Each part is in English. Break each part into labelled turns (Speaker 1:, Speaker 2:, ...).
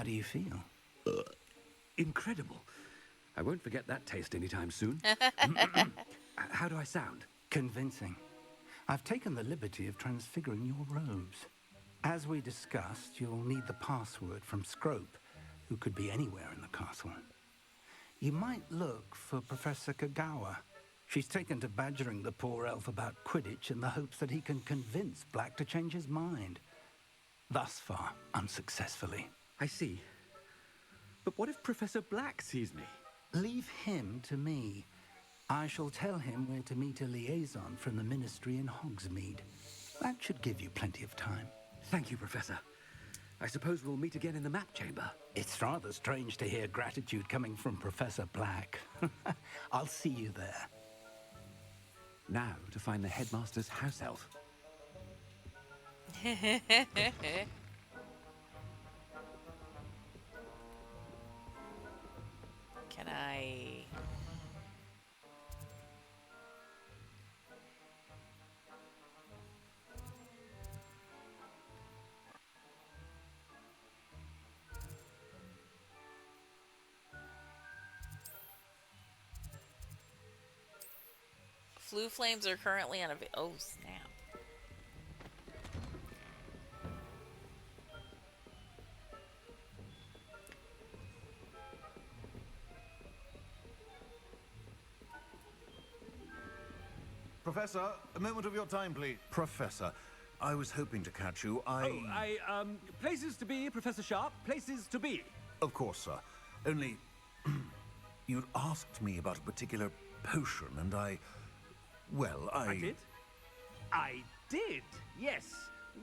Speaker 1: How do you feel?
Speaker 2: Incredible. I won't forget that taste anytime soon. How do I sound?
Speaker 1: Convincing. I've taken the liberty of transfiguring your robes. As we discussed, you'll need the password from Scrope, who could be anywhere in the castle. You might look for Professor Kagawa. She's taken to badgering the poor elf about Quidditch in the hopes that he can convince Black to change his mind. Thus far, unsuccessfully.
Speaker 2: I see. But what if Professor Black sees me?
Speaker 1: Leave him to me. I shall tell him where to meet a liaison from the Ministry in Hogsmeade. That should give you plenty of time.
Speaker 2: Thank you, Professor. I suppose we'll meet again in the map chamber.
Speaker 1: It's rather strange to hear gratitude coming from Professor Black. I'll see you there.
Speaker 2: Now to find the headmaster's house elf.
Speaker 3: Can I... Flu flames are currently on a... Oh, snap.
Speaker 4: Professor, a moment of your time, please. Professor, I was hoping to catch you.
Speaker 2: Places to be, Professor Sharp. Places to be.
Speaker 4: Of course, sir. Only... you'd asked me about a particular potion, and I
Speaker 2: did? I did, yes.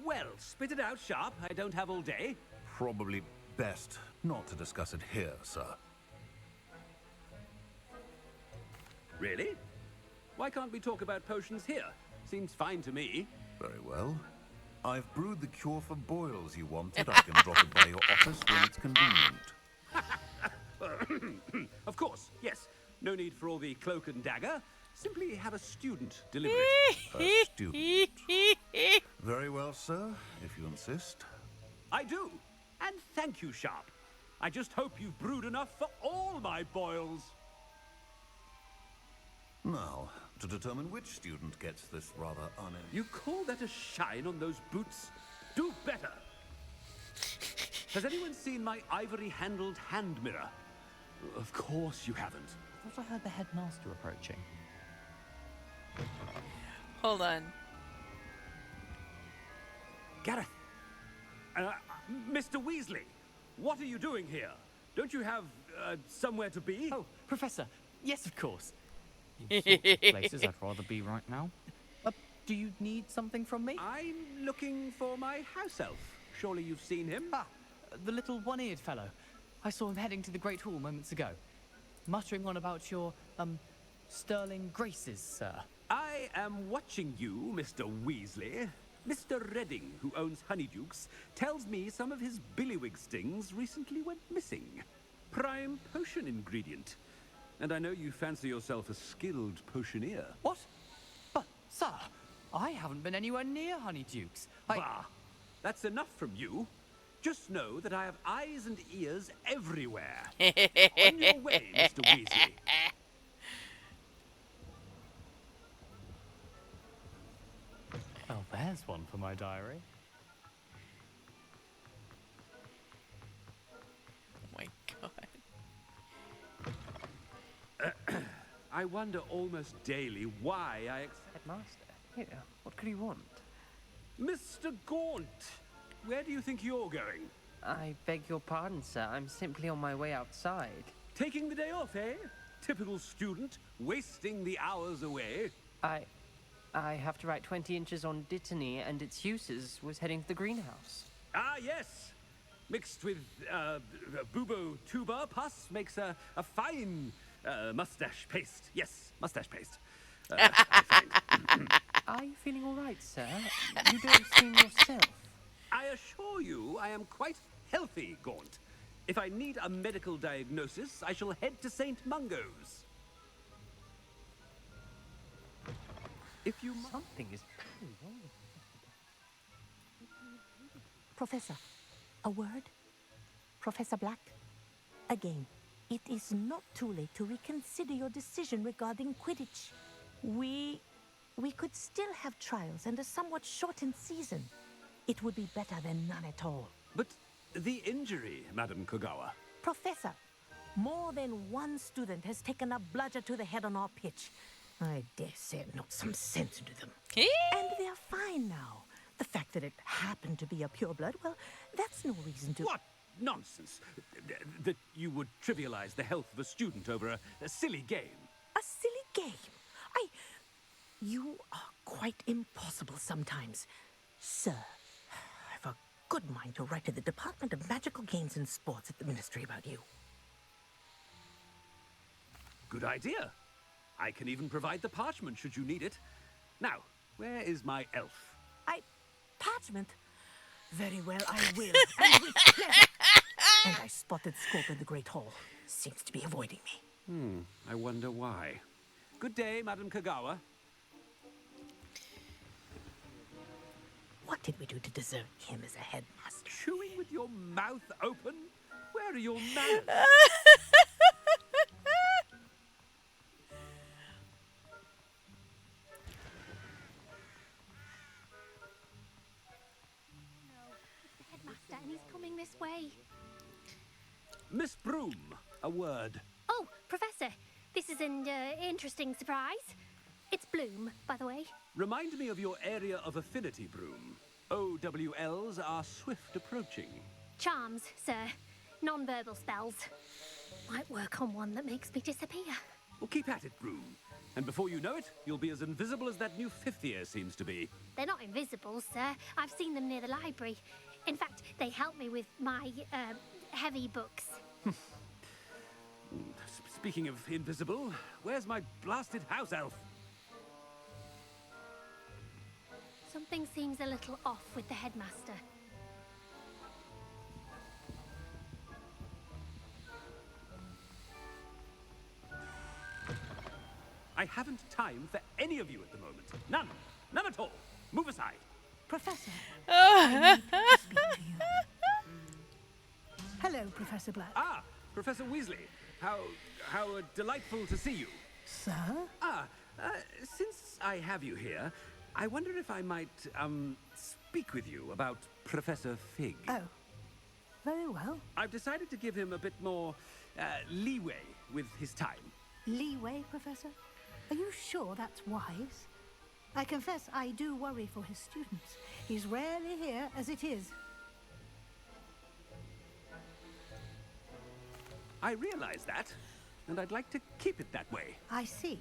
Speaker 2: Well, spit it out, Sharp. I don't have all day.
Speaker 4: Probably best not to discuss it here, sir.
Speaker 2: Really? Why can't we talk about potions here? Seems fine to me.
Speaker 4: Very well. I've brewed the cure for boils you wanted. I can drop it by your office when it's convenient.
Speaker 2: Of course, yes. No need for all the cloak and dagger. Simply have a student deliver it.
Speaker 4: A student. Very well, sir, if you insist.
Speaker 2: I do. And thank you, Sharp. I just hope you've brewed enough for all my boils.
Speaker 4: Now, to determine which student gets this rather
Speaker 2: You call that a shine on those boots? Do better. Has anyone seen my ivory-handled hand mirror? Of course you haven't.
Speaker 5: I thought I heard the headmaster approaching.
Speaker 3: Hold on.
Speaker 2: Gareth. Mr. Weasley, what are you doing here? Don't you have somewhere to be?
Speaker 5: Oh, Professor. Yes, of course. In sorts of places I'd rather be right now. Do you need something from me?
Speaker 2: I'm looking for my house elf. Surely you've seen him?
Speaker 5: Ah, the little one-eared fellow. I saw him heading to the Great Hall moments ago. Muttering on about your, sterling graces, sir.
Speaker 2: I am watching you, Mr. Weasley. Mr. Redding, who owns Honeydukes, tells me some of his billywig stings recently went missing. Prime potion ingredient. And I know you fancy yourself a skilled potioneer.
Speaker 5: What? But, sir, I haven't been anywhere near Honeydukes.
Speaker 2: Bah! That's enough from you. Just know that I have eyes and ears everywhere. On your way, Mr. Weasley.
Speaker 5: Well, there's one for my diary.
Speaker 3: Oh my god.
Speaker 2: I wonder almost daily why I
Speaker 6: Headmaster? Here, what could he want?
Speaker 2: Mr. Gaunt, where do you think you're going?
Speaker 6: I beg your pardon, sir. I'm simply on my way outside.
Speaker 2: Taking the day off, eh? Typical student, wasting the hours away.
Speaker 6: I have to write 20 inches on Dittany and its uses. Was heading to the greenhouse.
Speaker 2: Ah, yes. Mixed with bubo tuber pus makes a fine mustache paste. Yes, mustache paste. I find.
Speaker 6: Are you feeling all right, sir? You don't seem yourself.
Speaker 2: I assure you I am quite healthy, Gaunt. If I need a medical diagnosis, I shall head to St. Mungo's. If you
Speaker 6: Something is very wrong.
Speaker 7: Professor, a word? Professor Black. Again, it is not too late to reconsider your decision regarding Quidditch. We could still have trials and a somewhat shortened season. It would be better than none at all.
Speaker 2: But the injury, Madam Kogawa.
Speaker 7: Professor, more than one student has taken a bludger to the head on our pitch. I dare say it knocked some sense into them. And they are fine now. The fact that it happened to be a pureblood, well, that's no reason to...
Speaker 2: What nonsense! That you would trivialize the health of a student over a silly game.
Speaker 7: A silly game? You are quite impossible sometimes. Sir, I've a good mind to write to the Department of Magical Games and Sports at the Ministry about you.
Speaker 2: Good idea. I can even provide the parchment should you need it. Now, where is my elf?
Speaker 7: Parchment? Very well, I will. And with pleasure. And I spotted Scorp in the Great Hall. Seems to be avoiding me.
Speaker 2: I wonder why. Good day, Madam Kogawa.
Speaker 7: What did we do to deserve him as a headmaster?
Speaker 2: Chewing with your mouth open? Where are your manners?
Speaker 8: Headmaster, and he's coming this way.
Speaker 2: Miss Broom, a word.
Speaker 8: Oh, Professor, this is an interesting surprise. It's Bloom, by the way.
Speaker 2: Remind me of your area of affinity, Broom. OWLs are swift approaching.
Speaker 8: Charms, sir. Non-verbal spells. Might work on one that makes me disappear.
Speaker 2: Well, keep at it, Broom. And before you know it, you'll be as invisible as that new fifth year seems to be.
Speaker 8: They're not invisible, sir. I've seen them near the library. In fact, they help me with my, heavy books.
Speaker 2: Speaking of invisible, where's my blasted house elf?
Speaker 8: Something seems a little off with the headmaster.
Speaker 2: I haven't time for any of you at the moment. None. None at all. Move aside.
Speaker 9: Professor, I need to speak to you. Hello, Professor Black.
Speaker 2: Ah, Professor Weasley. How delightful to see you.
Speaker 9: Sir?
Speaker 2: Since I have you here, I wonder if I might, speak with you about Professor Fig.
Speaker 9: Oh, very well.
Speaker 2: I've decided to give him a bit more, leeway with his time.
Speaker 9: Leeway, Professor? Are you sure that's wise? I confess I do worry for his students. He's rarely here as it is.
Speaker 2: I realize that, and I'd like to keep it that way.
Speaker 9: I see.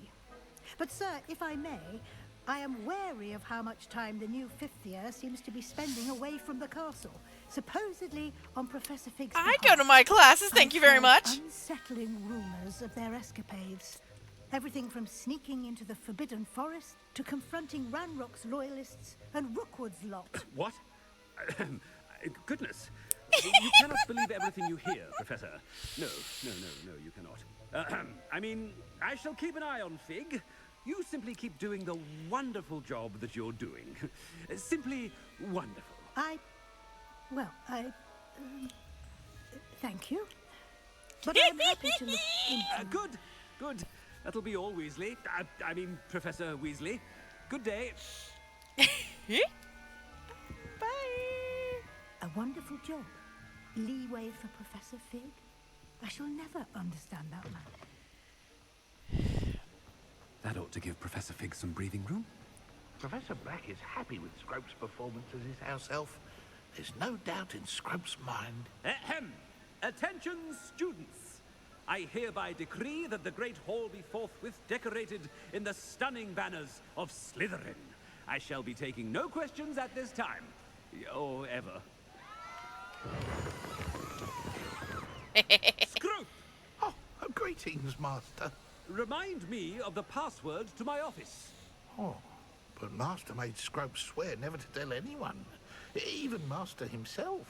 Speaker 9: But, sir, if I may, I am wary of how much time the new fifth year seems to be spending away from the castle, supposedly on Professor Fig's
Speaker 3: I
Speaker 9: behalf.
Speaker 3: go to my classes, thank you very
Speaker 9: I've
Speaker 3: much.
Speaker 9: heard unsettling rumors of their escapades. Everything from sneaking into the Forbidden Forest to confronting Ranrock's loyalists and Rookwood's lot.
Speaker 2: What? Goodness. You cannot believe everything you hear, Professor. No, you cannot. I mean, I shall keep an eye on Fig. You simply keep doing the wonderful job that you're doing. Simply wonderful.
Speaker 9: Thank you. But I'm happy to look into...
Speaker 2: Good. That'll be all, Weasley. I mean, Professor Weasley. Good day.
Speaker 3: Bye.
Speaker 9: A wonderful job. Leeway for Professor Fig. I shall never understand that man.
Speaker 2: That ought to give Professor Fig some breathing room.
Speaker 10: Professor Black is happy with Scrope's performance as his house elf. There's no doubt in Scrope's mind.
Speaker 2: Ahem! Attention, students! I hereby decree that the Great Hall be forthwith decorated in the stunning banners of Slytherin. I shall be taking no questions at this time. Or ever. Scrope!
Speaker 10: Oh, greetings, Master.
Speaker 2: Remind me of the password to my office.
Speaker 10: Oh, but Master made Scrope swear never to tell anyone, even Master himself.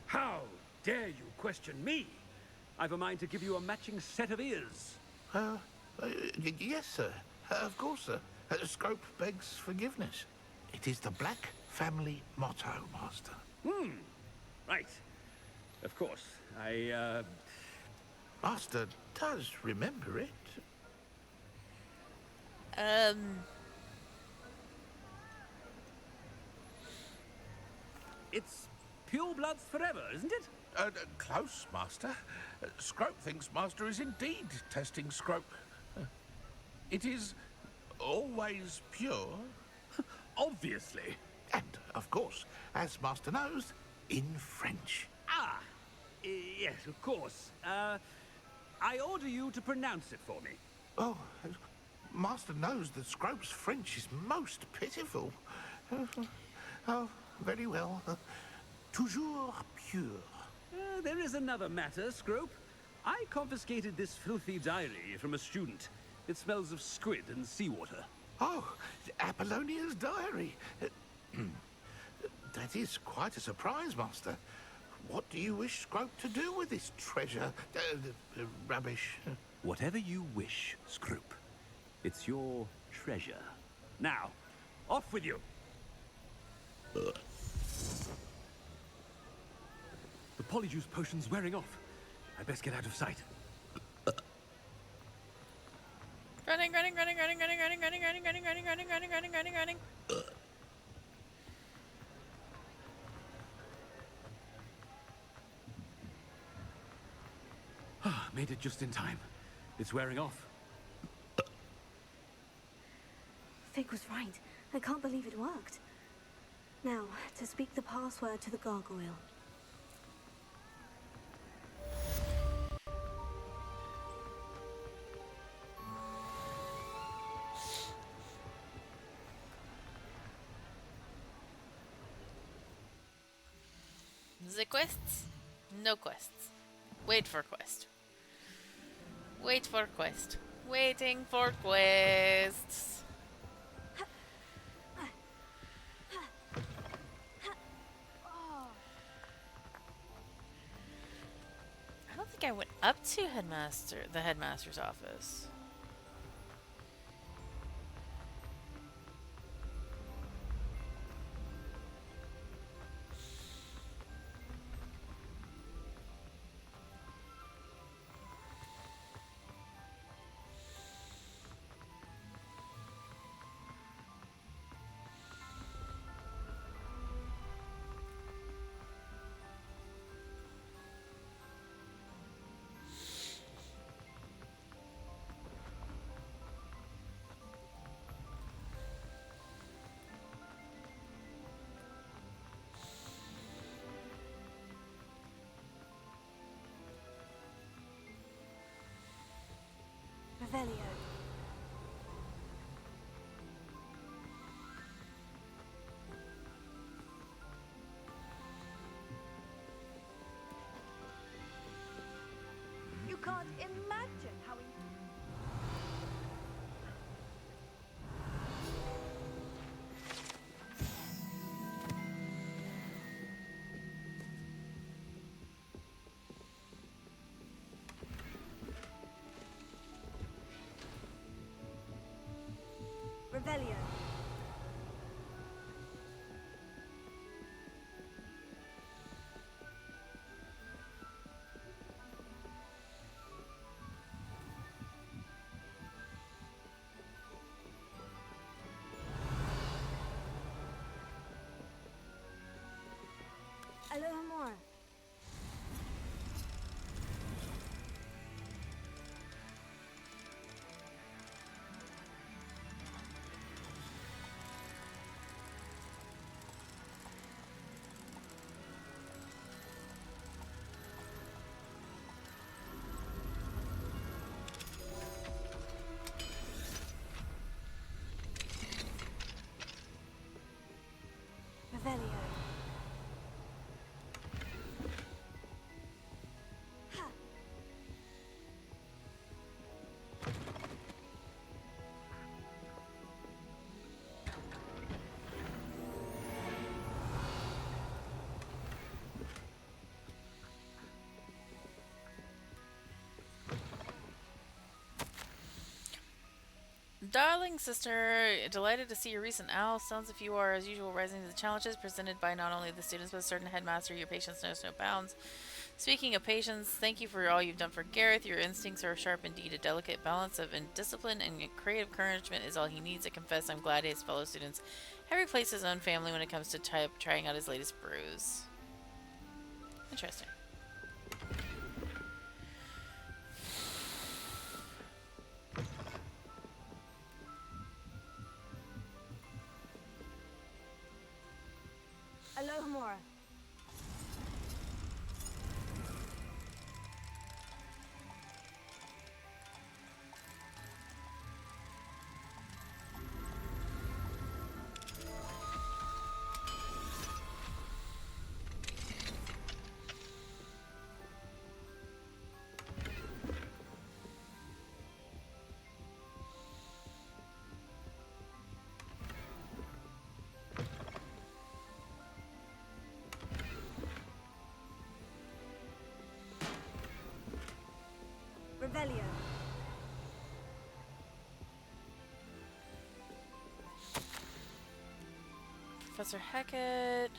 Speaker 2: How dare you question me? I've a mind to give you a matching set of ears.
Speaker 10: Yes, sir. Of course, sir. Scrope begs forgiveness. It is the Black family motto, Master.
Speaker 2: Right. Of course. I,
Speaker 10: Master does remember it.
Speaker 2: It's pure bloods forever, isn't it?
Speaker 10: Close, Master. Scrope thinks Master is indeed testing Scrope. It is always pure.
Speaker 2: Obviously.
Speaker 10: And, of course, as Master knows, in French.
Speaker 2: Ah, yes, of course. I order you to pronounce it for me.
Speaker 10: Oh, Master knows that Scrope's French is most pitiful. Oh, very well. Toujours pure.
Speaker 2: There is another matter, Scrope. I confiscated this filthy diary from a student. It smells of squid and seawater.
Speaker 10: Oh, Apollonia's diary. That is quite a surprise, Master. What do you wish Scrope to do with this treasure? Rubbish.
Speaker 2: Whatever you wish, Scrope. It's your treasure. Now, off with you. The polyjuice potion's wearing off. I best get out of sight.
Speaker 3: Running, running, running, running, running, running, running, running, running, running, running, running, running, running, running.
Speaker 2: Made it just in time. It's wearing off.
Speaker 11: Fig was right. I can't believe it worked. Now, to speak the password to the gargoyle.
Speaker 3: The quests? No quests. Wait for quest. Wait for quest. Waiting for quests. I don't think I went up to the headmaster's office.
Speaker 11: Revelio.
Speaker 9: You can't imagine how...
Speaker 11: Revelio.
Speaker 3: Darling sister, delighted to see your recent owl. Sounds if you are, as usual, rising to the challenges presented by not only the students, but a certain headmaster. Your patience knows no bounds. Speaking of patience, thank you for all you've done for Gareth. Your instincts are sharp indeed. A delicate balance of discipline and creative encouragement is all he needs. I confess I'm glad his fellow students have replaced his own family when it comes to trying out his latest brews. Interesting.
Speaker 11: Alohomora. Revelio.
Speaker 3: Professor Hackett.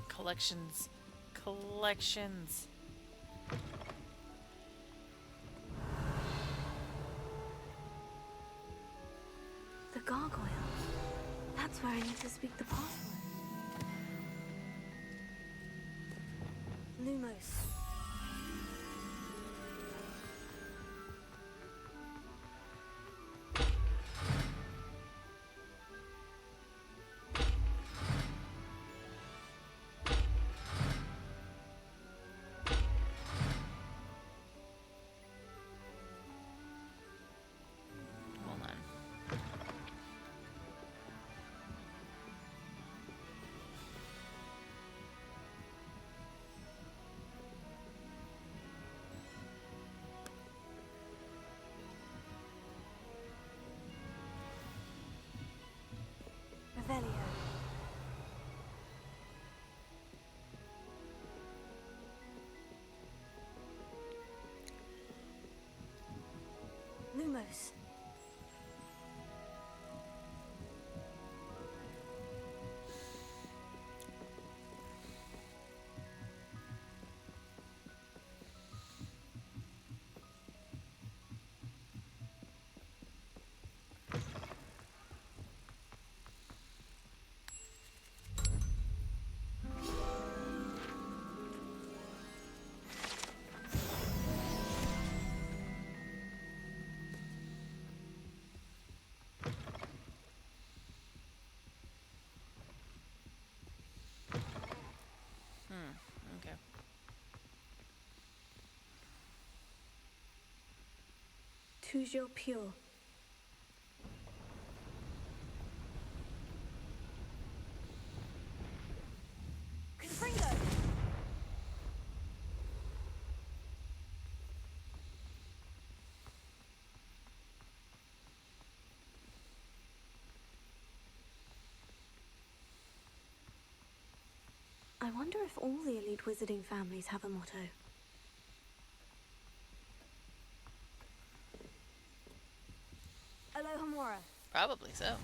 Speaker 3: Collections. Collections.
Speaker 11: The gargoyle. That's where I need to speak the password. Lumos.
Speaker 3: Hold on.
Speaker 11: Revelio. Lumos.
Speaker 3: Okay.
Speaker 11: Toujours pure. Confringo. I wonder if all the elite wizarding families have a motto. Alohomora.
Speaker 3: Probably so.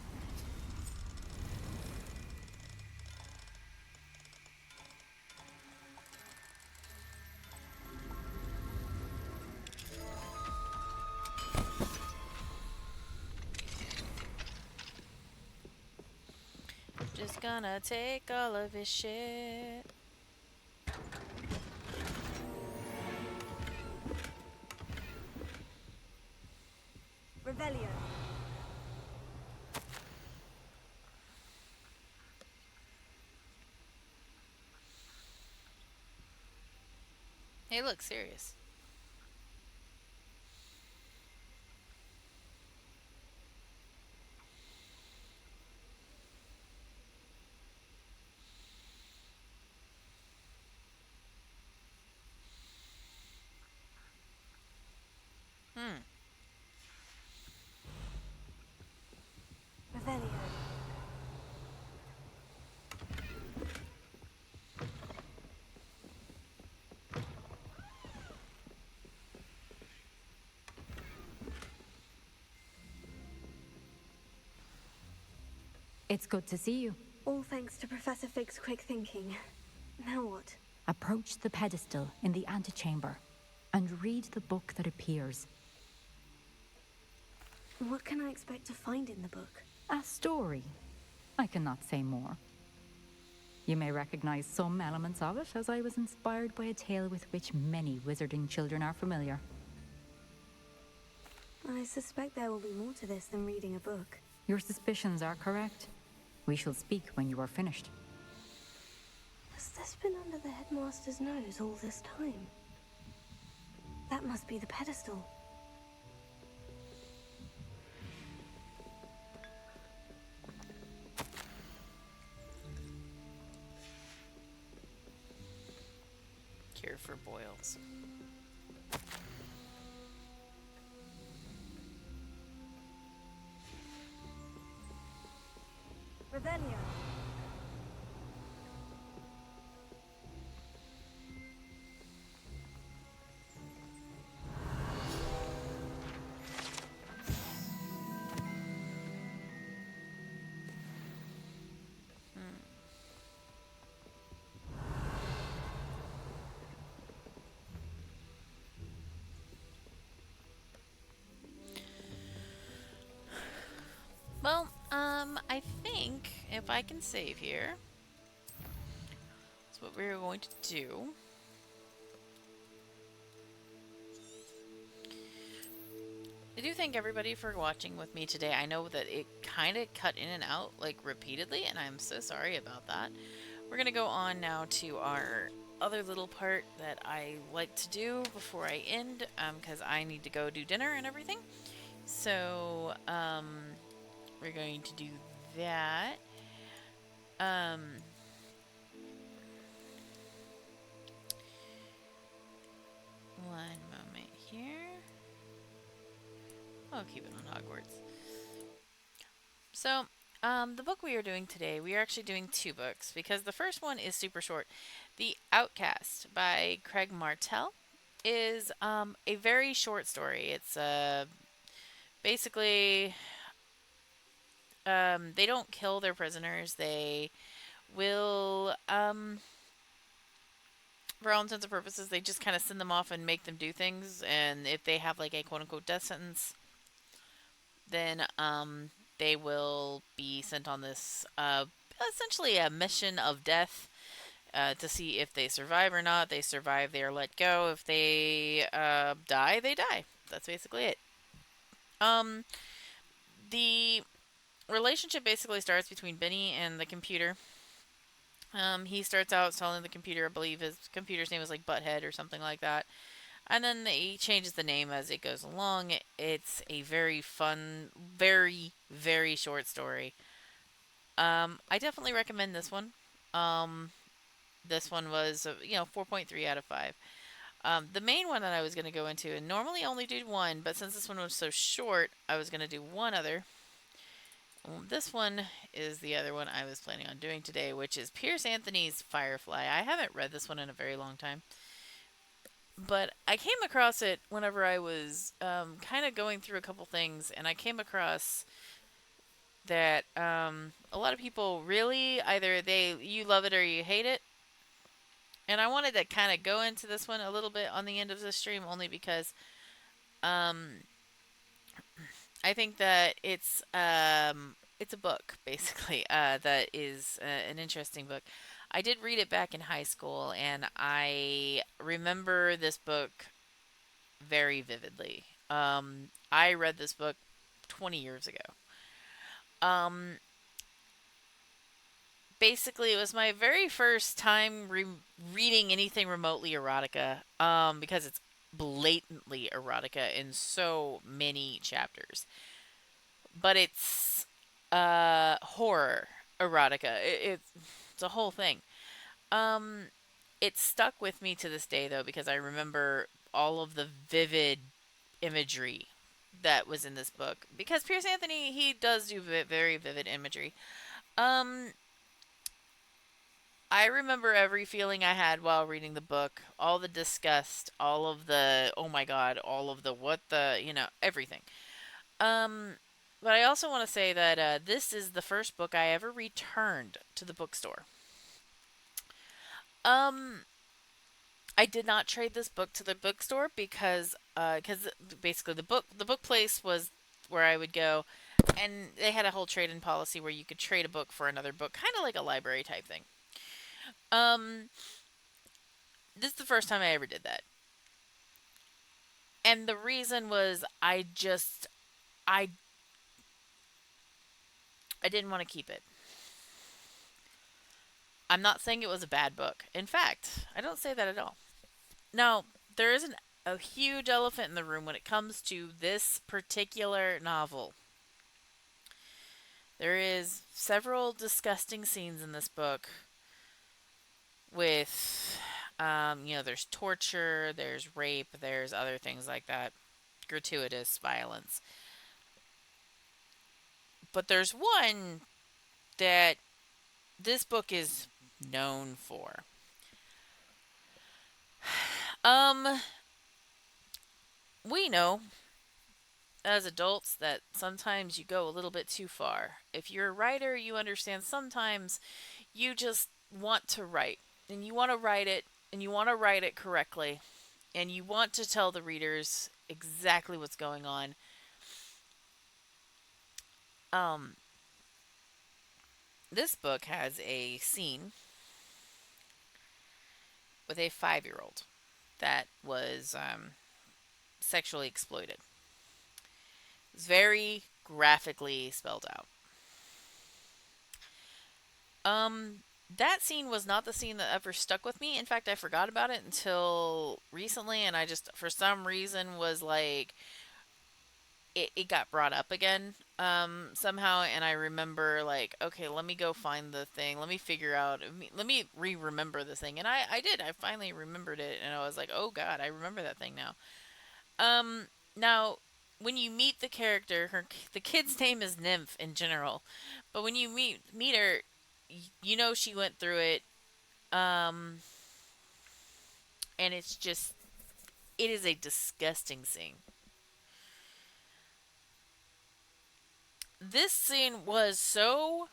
Speaker 3: Just gonna take all of his shit.
Speaker 11: Revelio.
Speaker 3: Hey, look, serious.
Speaker 11: Revelio.
Speaker 12: It's good to see you.
Speaker 11: All thanks to Professor Fig's quick thinking. Now what?
Speaker 12: Approach the pedestal in the antechamber and read the book that appears.
Speaker 11: What can I expect to find in the book?
Speaker 12: A story. I cannot say more. You may recognize some elements of it, as I was inspired by a tale with which many wizarding children are familiar.
Speaker 11: I suspect there will be more to this than reading a book.
Speaker 12: Your suspicions are correct. We shall speak when you are finished.
Speaker 11: Has this been under the headmaster's nose all this time? That must be the pedestal.
Speaker 3: Cure for boils.
Speaker 11: Revelio.
Speaker 3: Well, I think if I can save here, that's what we're going to do. I do thank everybody for watching with me today. I know that it kind of cut in and out like repeatedly, and I'm so sorry about that. We're going to go on now to our other little part that I like to do before I end, because I need to go do dinner and everything. So, we're going to do that. One moment here. I'll keep it on Hogwarts. So, the book we are doing today, we are actually doing two books because the first one is super short. The Outcast by Craig Martell is a very short story. It's basically they don't kill their prisoners. They will, for all intents and purposes, they just kind of send them off and make them do things. And if they have like a quote-unquote death sentence, then they will be sent on this essentially a mission of death to see if they survive or not. They survive, they are let go. If they die, they die. That's basically it. The relationship basically starts between Benny and the computer. He starts out telling the computer, I believe his computer's name is like Butthead or something like that. And then he changes the name as it goes along. It's a very fun, very, very short story. I definitely recommend this one. This one was, 4.3 out of 5. The main one that I was going to go into, and normally I only do one, but since this one was so short, I was going to do one other. This one is the other one I was planning on doing today, which is Pierce Anthony's Firefly. I haven't read this one in a very long time. But I came across it whenever I was kind of going through a couple things, and I came across that a lot of people really either you love it or you hate it. And I wanted to kind of go into this one a little bit on the end of the stream, only because I think that it's a book basically that is an interesting book. I did read it back in high school, and I remember this book very vividly. I read this book 20 years ago. Basically, it was my very first time reading anything remotely erotica, because it's blatantly erotica in so many chapters. But it's horror erotica. It's a whole thing. It stuck with me to this day, though, because I remember all of the vivid imagery that was in this book. Because Pierce Anthony, he does do very vivid imagery. I remember every feeling I had while reading the book. All the disgust, all of the, oh my god, all of the what the, everything. But I also want to say that this is the first book I ever returned to the bookstore. Um, I did not trade this book to the bookstore because basically the book place was where I would go, and they had a whole trade-in policy where you could trade a book for another book, kind of like a library type thing. Um, this is the first time I ever did that, and the reason was I I didn't want to keep it. I'm not saying it was a bad book. In fact, I don't say that at all. Now, there is a huge elephant in the room when it comes to this particular novel. There is several disgusting scenes in this book with, there's torture, there's rape, there's other things like that, gratuitous violence. But there's one that this book is known for. Um, we know as adults that sometimes you go a little bit too far. If you're a writer, you understand sometimes you just want to write, and you want to write it, and you want to write it correctly, and you want to tell the readers exactly what's going on. Um, this book has a scene with a 5-year-old that was sexually exploited. It's very graphically spelled out. That scene was not the scene that ever stuck with me. In fact, I forgot about it until recently, and I just, for some reason, was like, it got brought up again somehow, and I remember, like, okay, let me go find the thing. Let me figure out, let me remember the thing. And I did. I finally remembered it, and I was like, oh, God, I remember that thing now. Now, when you meet the character, the kid's name is Nymph in general, but when you meet her, you know she went through it, um, and it is a disgusting scene. This scene was so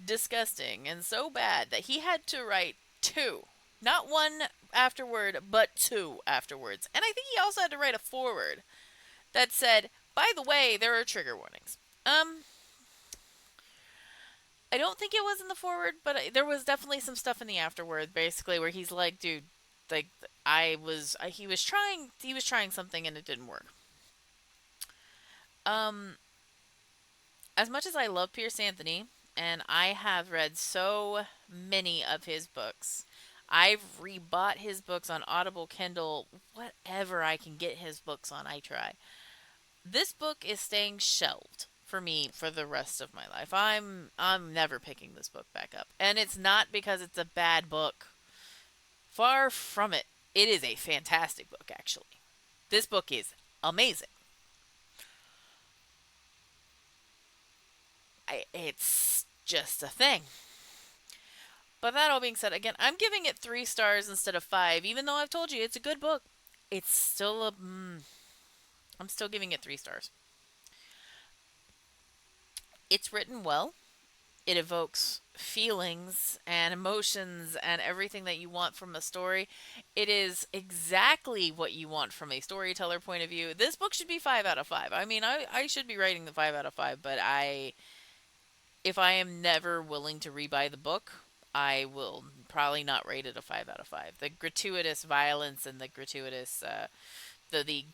Speaker 3: disgusting and so bad that he had to write two. Not one afterward, but two afterwards. And I think he also had to write a foreword that said, by the way, there are trigger warnings. I don't think it was in the foreword, but there was definitely some stuff in the afterword, basically, where he's like, dude, like, he was trying something and it didn't work. Um, as much as I love Pierce Anthony, and I have read so many of his books, I've rebought his books on Audible, Kindle, whatever I can get his books on, I try. This book is staying shelved for me for the rest of my life. I'm never picking this book back up. And it's not because it's a bad book. Far from it. It is a fantastic book, actually. This book is amazing. It's just a thing. But that all being said, again, I'm giving it 3 stars instead of 5, even though I've told you it's a good book. It's still I'm still giving it 3 stars. It's written well. It evokes feelings and emotions and everything that you want from a story. It is exactly what you want from a storyteller point of view. This book should be 5 out of 5. I mean, I should be writing the 5 out of 5, but if I am never willing to rebuy the book, I will probably not rate it a 5 out of 5. The gratuitous violence and the gratuitous, the